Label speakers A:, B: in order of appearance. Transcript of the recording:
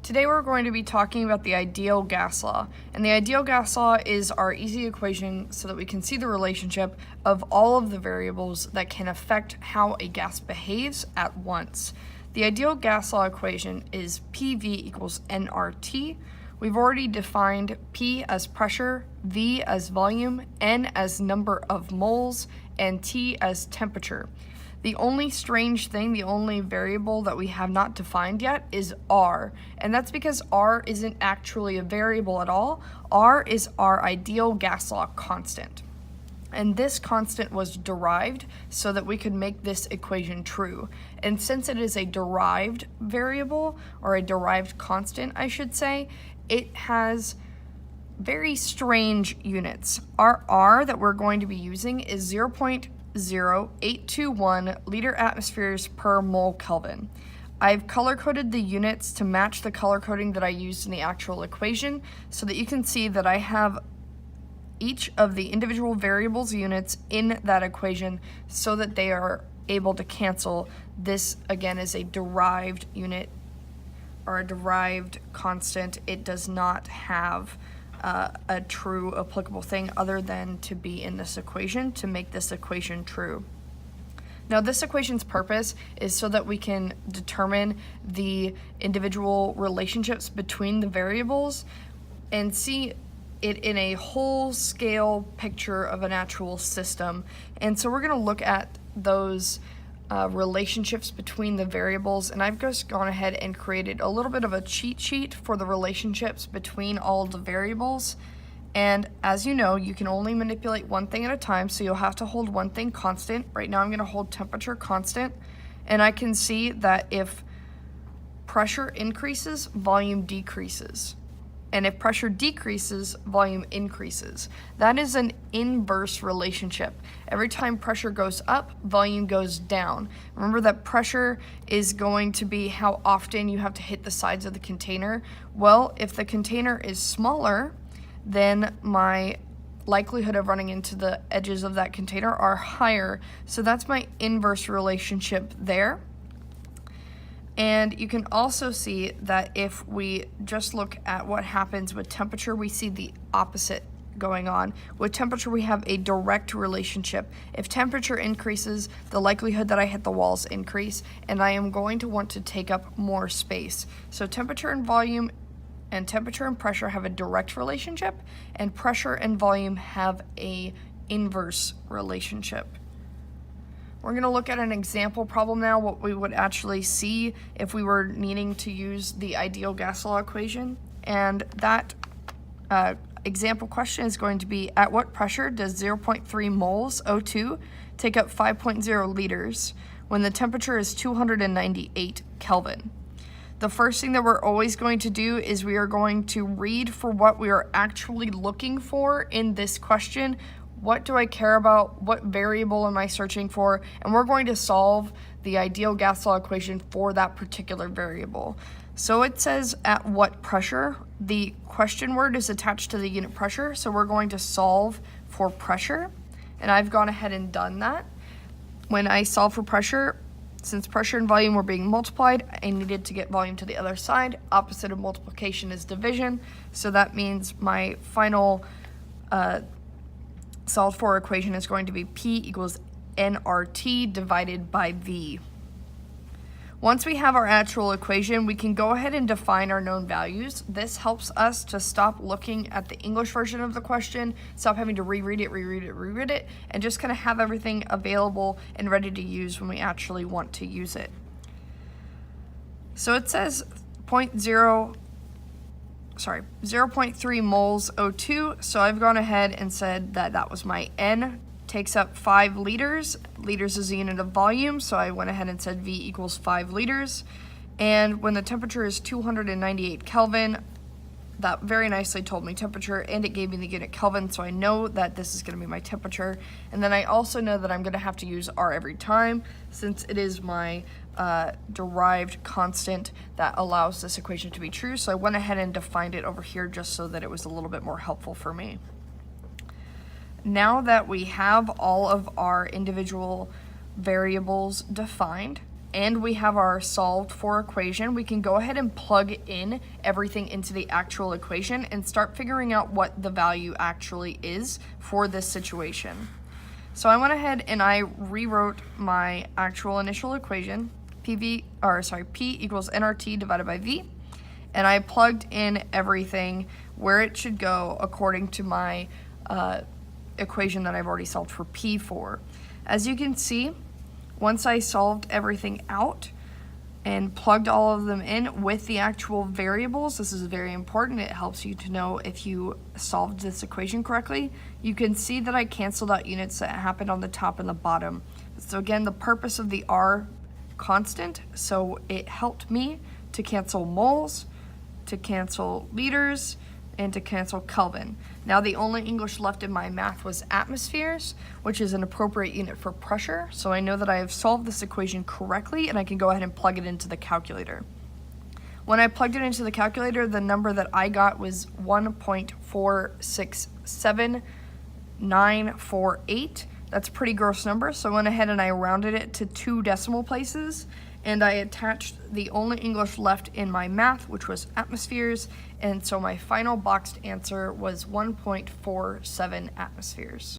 A: Today we're going to be talking about the ideal gas law. And the ideal gas law is our easy equation so that we can see the relationship of all of the variables that can affect how a gas behaves at once. The ideal gas law equation is PV equals nRT. We've already defined P as pressure, V as volume, N as number of moles, and T as temperature. The only strange thing, the only variable that we have not defined yet is R, and that's because R isn't actually a variable at all. R is our ideal gas law constant. And this constant was derived so that we could make this equation true. And since it is a derived variable, or a derived constant, I should say, it has very strange units. Our R that we're going to be using is 0.0821 liter atmospheres per mole Kelvin. I've color-coded the units to match the color coding that I used in the actual equation so that you can see that I have each of the individual variables units in that equation so that they are able to cancel. This again is a derived unit or a derived constant. It does not have a true applicable thing other than to be in this equation to make this equation true. Now this equation's purpose is so that we can determine the individual relationships between the variables and see it in a whole scale picture of a natural system. And so we're going to look at those relationships between the variables, and I've just gone ahead and created a little bit of a cheat sheet for the relationships between all the variables. And as you know, you can only manipulate one thing at a time, so you'll have to hold one thing constant. Right now I'm going to hold temperature constant, and I can see that if pressure increases, volume decreases. And if pressure decreases, volume increases. That is an inverse relationship. Every time pressure goes up, volume goes down. Remember that pressure is going to be how often you have to hit the sides of the container. Well, if the container is smaller, then my likelihood of running into the edges of that container are higher. So that's my inverse relationship there. And you can also see that if we just look at what happens with temperature, we see the opposite going on. With temperature, we have a direct relationship. If temperature increases, the likelihood that I hit the walls increase, and I am going to want to take up more space. So temperature and volume and temperature and pressure have a direct relationship, and pressure and volume have a inverse relationship. We're going to look at an example problem now, what we would actually see if we were needing to use the ideal gas law equation. And that example question is going to be, at what pressure does 0.3 moles O2 take up 5.0 liters when the temperature is 298 Kelvin? The first thing that we're always going to do is we are going to read for what we are actually looking for in this question. What do I care about? What variable am I searching for? And we're going to solve the ideal gas law equation for that particular variable. So it says at what pressure. The question word is attached to the unit pressure, so we're going to solve for pressure. And I've gone ahead and done that. When I solve for pressure, since pressure and volume were being multiplied, I needed to get volume to the other side. Opposite of multiplication is division, so that means my final solved for equation is going to be P equals nRT divided by V. Once we have our actual equation, we can go ahead and define our known values. This helps us to stop looking at the English version of the question, stop having to reread it, and just kind of have everything available and ready to use when we actually want to use it. So it says 0.3 moles O2, so I've gone ahead and said that that was my N, takes up 5 liters. Liters is a unit of volume, so I went ahead and said V equals 5 liters. And when the temperature is 298 Kelvin, that very nicely told me temperature, and it gave me the unit Kelvin, so I know that this is going to be my temperature. And then I also know that I'm going to have to use R every time, since it is my derived constant that allows this equation to be true. So I went ahead and defined it over here just so that it was a little bit more helpful for me. Now that we have all of our individual variables defined, and we have our solved for equation, we can go ahead and plug in everything into the actual equation and start figuring out what the value actually is for this situation. So I went ahead and I rewrote my actual initial equation, P equals nRT divided by V, and I plugged in everything where it should go according to my equation that I've already solved for P for. As you can see, once I solved everything out and plugged all of them in with the actual variables, this is very important, it helps you to know if you solved this equation correctly, you can see that I canceled out units that happened on the top and the bottom. So again, the purpose of the R constant, so it helped me to cancel moles, to cancel liters, and to cancel Kelvin. Now the only English left in my math was atmospheres, which is an appropriate unit for pressure, so I know that I have solved this equation correctly and I can go ahead and plug it into the calculator. When I plugged it into the calculator, the number that I got was 1.467948. That's a pretty gross number, so I went ahead and I rounded it to 2 decimal places, and I attached the only English left in my math, which was atmospheres, and so my final boxed answer was 1.47 atmospheres.